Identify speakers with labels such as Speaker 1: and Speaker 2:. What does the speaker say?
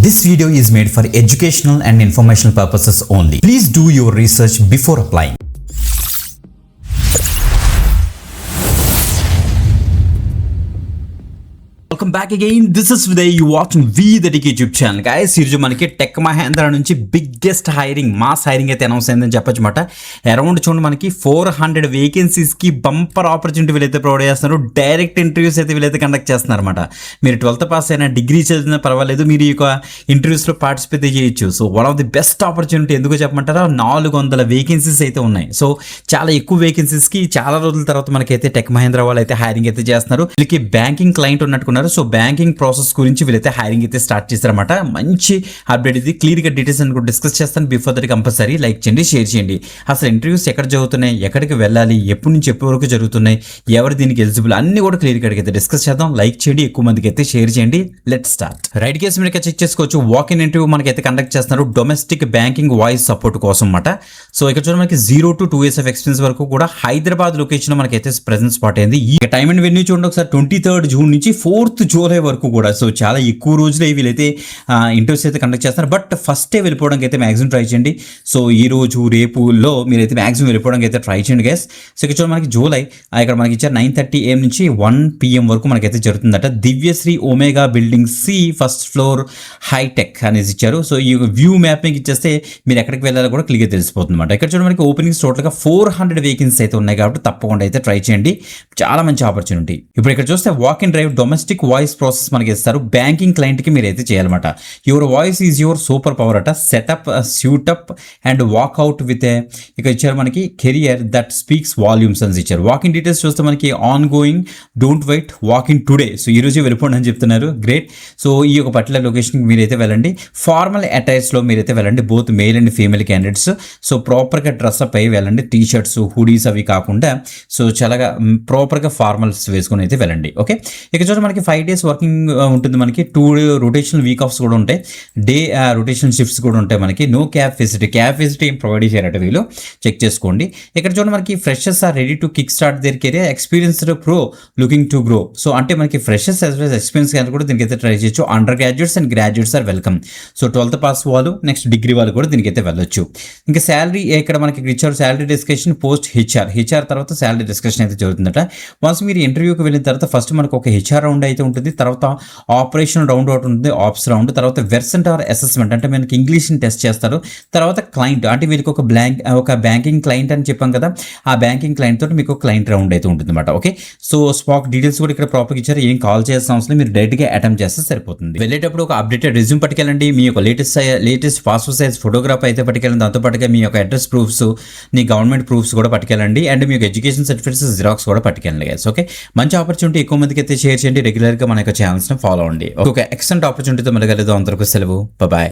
Speaker 1: This video is made for educational and informational purposes only. Please do your research before applying. Welcome back again. This is Vidya, you watching we the tech YouTube channel. Guys, ఈరోజు మనకి tech Mahindra నుంచి biggest hiring, mass hiring అయితే announce అయిందని చెప్పొచ్చు మాట. Around చూడండి మనకి 400 వేకెన్సీస్కి బంపర్ ఆపర్చునిటీ వీళ్ళైతే ప్రొవైడ్ చేస్తున్నారు. డైరెక్ట్ ఇంటర్వ్యూస్ అయితే వీళ్ళైతే కండక్ట్ చేస్తున్నారు అనమాట. మీరు 12th పాస్ అయినా, డిగ్రీ చదివినా పర్వాలేదు, మీరు ఈ యొక్క ఇంటర్వ్యూస్లో పార్టిసిపేట్ చేయొచ్చు. So one of the best opportunity. ఎందుకు చెప్పమంటారా, 400 వేకెన్సీస్ అయితే ఉన్నాయి. సో చాలా ఎక్కువ వేకెన్సీస్కి చాలా రోజుల తర్వాత మనకైతే టెక్ మహేంద్ర వాళ్ళు అయితే హైరింగ్ అయితే చేస్తున్నారు. వీళ్ళకి బ్యాంకింగ్ క్లయింట్ ఉన్నట్టుకున్నారు. సో బ్యాంకింగ్ ప్రాసెస్ గురించి వీళ్ళైతే హైరింగ్ అయితే స్టార్ట్ చేస్తారన్నమాట. మంచి అప్డేట్ ఇది. క్లియర్గా డీటెయిల్స్ అని డిస్కస్ చేస్తాను. బిఫోర్ దట్ కంపల్సరీ లైక్ చేయండి, షేర్ చేయండి. అసలు ఇంటర్వ్యూస్ ఎక్కడ జరుగుతున్నాయి, ఎక్కడికి వెళ్ళాలి, ఎప్పటి నుంచి ఎప్పటి వరకు జరుగుతున్నాయి, ఎవరు దీనికి ఎలిజిబుల్, అన్ని కూడా క్లియర్గా అయితే డిస్కస్ చేద్దాం. లైక్ చేయండి, ఎక్కువ మందికి అయితే షేర్ చేయండి. Let start. రైట్ కేసు మీరు చెక్ చేసుకోవచ్చు. వాక్ ఇన్ ఇంటర్వ్యూ మనకైతే కండక్ట్ చేస్తున్నారు డొమెస్టిక్ బ్యాంకింగ్ వాయిస్ సపోర్ట్ కోసం అన్నమాట. సో ఇక్కడ చూడండి మనకి 0 to 2 years ఆఫ్ ఎక్స్పీరియన్స్ వరకు కూడా హైదరాబాద్ లొకేషన్ మనకైతే ప్రెజెంట్ స్పాట్ అయింది. ఈ టైమ్ అండ్ వెన్యూ చూడండి ఒకసారి, 23rd June నుంచి 4th July వరకు కూడా. సో చాలా ఎక్కువ రోజులే వీళ్ళైతే ఇంటర్వ్యూస్ అయితే కండక్ట్ చేస్తారు. బట్ ఫస్ట్ డే వెళ్ళిపోవడానికి అయితే మ్యాక్సిమం ట్రై చేయండి. సో ఈ రోజు రేపులో మీరైతే మ్యాక్సిమం వెళ్ళిపోవడానికి అయితే ట్రై చేయండి గైస్. సో ఇక్కడ చూడండి మనకి జూలై ఇక్కడ మనకి ఇచ్చారు 9:30 AM నుంచి 1 PM వరకు మనకైతే జరుగుతుందట. Divyasree omega building C first floor hitech అనేసి ఇచ్చారు. సో ఈ వ్యూ మ్యాపింగ్ ఇచ్చేస్తే మీరు ఎక్కడికి వెళ్ళాలో కూడా క్లియర్గా తెలిసిపోతుంది అనమాట. ఇక్కడ చూడండి మనకి ఓపెనింగ్స్ టోటల్గా 400 వేకెన్సీస్ అయితే ఉన్నాయి కాబట్టి తప్పకుండా అయితే ట్రై చేయండి. చాలా మంచి ఆపర్చునిటీ. ఇప్పుడు ఇక్కడ చూస్తే walk in drive domestic voice process మనకి ఇస్తారు. బ్యాంకింగ్ క్లయింట్కి మీరు అయితే చేయాలన్నమాట. Your voice is you're super power అట. సెటప్, స్యూటప్ అండ్ వాక్అవుట్ విత్ ఇక్కడ ఇచ్చారు మనకి కెరియర్ దట్ స్పీక్స్ వాల్యూమ్స్ అని ఇచ్చారు. వాకింగ్ డీటెయిల్స్ చూస్తే మనకి ongoing, don't wait, walk in today. So ఈ రోజు వెళ్ళిపోండి అని చెప్తున్నారు. గ్రేట్. సో ఈ యొక్క పర్టికులర్ లొకేషన్కి మీరైతే వెళ్ళండి. ఫార్మల్ అటైర్స్లో మీరైతే వెళ్ళండి, both male and female candidates. So ప్రాపర్గా డ్రెస్అప్ అయ్యి వెళ్ళండి. టీ షర్ట్స్, హుడీస్ అవి కాకుండా సో చాలా ప్రాపర్గా ఫార్మల్స్ వేసుకొని అయితే వెళ్ళండి. ఓకే, ఇక్కడ చూడండి మనకి 5 days వర్కింగ్ ఉంటుంది. మనకి 2 రొటేషనల్ వీక్ ఆఫ్స్ కూడా ఉంటాయి. డే రొటేషనల్ షిఫ్ట్స్ కూడా ఉంటాయి. మనకి నో క్యాబ్ ఫెసిలిటీ ఏం ప్రొవైడ్ చేయారట వీళ్ళు, చెక్ చేసుకోండి. ఇక్కడ చూడండి మనకి freshers are ready to kick start their career, experienced pro looking to grow. So అంటే మనకి ఫ్రెషర్స్ యాజ్ వెల్ ఎక్స్పీరియన్స్ కానీ కూడా దీనికైతే ట్రై చేయొచ్చు. Undergraduates and graduates are welcome. So 12th pass వాళ్ళు, నెక్స్ట్ డిగ్రీ వాళ్ళు కూడా దీనికైతే వెళ్ళొచ్చు. ఇంకా శాలరీ ఇక్కడ మనకి ఇచ్చారు. శాలరీ డిస్కషన్ పోస్ట్ హెచ్ఆర్ తర్వాత శాలరీ డిస్కషన్ అయితే జరుగుతుందట. వన్స్ మీరు ఇంటర్వ్యూకి వెళ్ళిన తర్వాత ఫస్ట్ మనకు ఒక హెచ్ఆర్ రౌండ్ అయితే ఉంటుంది. తర్వాత ఆపరేషన్ రౌండ్ ఒకటి ఉంటుంది, ఆప్స్ రౌండ్. తర్వాత వెర్సెంట్ ఆర్ అసెస్మెంట్ అంటే మనకి ఇంగ్లీష్ని టెస్ట్ చేస్తారు. తర్వాత క్లయింట్ అంటే వీళ్ళకి ఒక బ్యాంకింగ్ క్లయింట్ అని చెప్పాం కదా, ఆ బ్యాంకింగ్ క్లయింట్ తోటి మీకు క్లయింట్ రౌండ్ అయితే ఉంటుంది అనమాట. ఓకే, సో స్పాక్ డీటెయిల్స్ కూడా ఇక్కడ ప్రాపర్గా ఇచ్చారు. ఏం కాల్ చేయాల్సిన అవసరం, మీరు డైరెక్ట్గా అటెంప్ట్ చేస్తే సరిపోతుంది. వెళ్ళేటప్పుడు ఒక అప్డేటెడ్ రెజ్యూమ్ పట్టుకెళ్ళండి. మీ యొక్క లేటెస్ట్ పాస్పోర్ట్ సైజ్ ఫోటోగ్రాఫ్ అయితే పట్టుకెళ్ళండి. దాంతోపాటుగా మీ యొక్క అడ్రస్ ప్రూఫ్స్, మీ గవర్నమెంట్ ప్రూఫ్స్ కూడా పట్టుకెళ్ళండి. అండ్ మీ యొక్క ఎడ్యుకేషన్ సర్టిఫికేట్స్ జిరాక్స్ కూడా పట్టుకెళ్ళండి గైస్. ఓకే, మంచి ఆపర్చునిటీ. ఎక్కువ మందికి అయితే షేర్ చేయండి. రెగ్యులర్గా మన యొక్క ఛానల్స్ని ఫాలో అవ్వండి. ఒక ఎక్సలెంట్ ఆపర్చునిటీతో మళ్ళీ కలుద్దాం. అందరికీ సెలవు. బాయ్.